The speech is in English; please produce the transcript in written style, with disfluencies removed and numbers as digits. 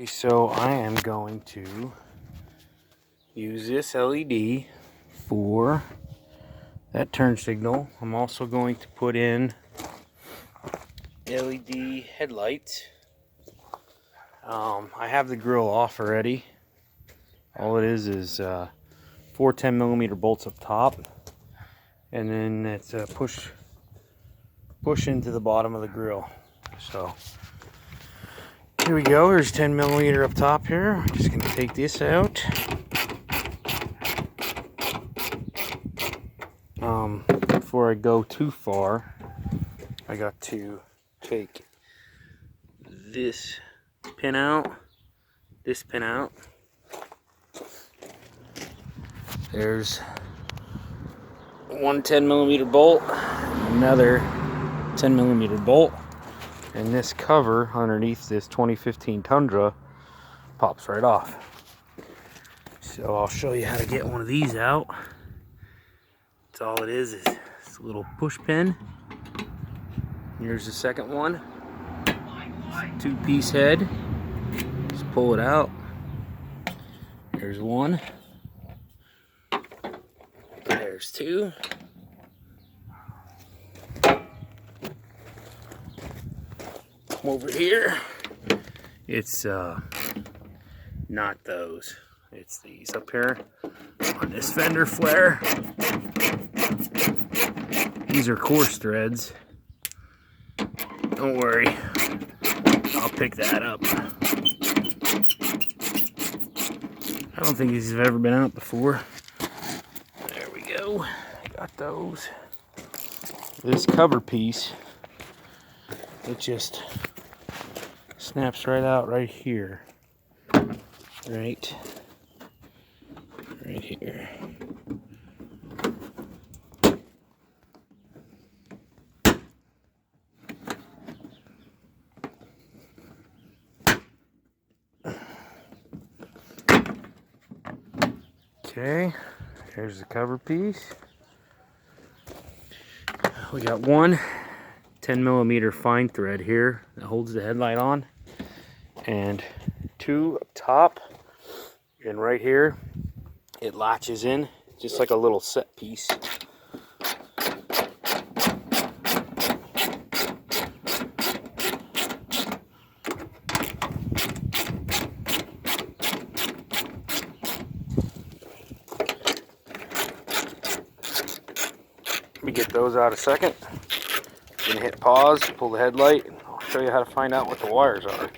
So I am going to use this LED for that turn signal. I'm also going to put in LED headlights. I have the grill off already. All it is 4 10mm bolts up top, and then it's a push into the bottom of the grill. So here we go. There's 10mm up top here. I'm just gonna take this out. Before I go too far, I got to take this pin out, this pin out. There's one 10mm bolt, another 10mm bolt, and this cover underneath this 2015 Tundra pops right off. So I'll show you how to get one of these out. That's all it is this little push pin. Here's the second one. Two-piece head. Just pull it out. There's one. There's two. Come over here. It's not those. It's these up here on this fender flare. These are coarse threads. Don't worry, I'll pick that up. I don't think these have ever been out before. There we go. Got those. This cover piece, it just snaps right out right here. Right here. Okay, here's the cover piece. We got one 10mm fine thread here that holds the headlight on, and two up top, and right here it latches in just like a little set piece. Let me get those out a second. I'm gonna hit pause, pull the headlight, and I'll show you how to find out what the wires are.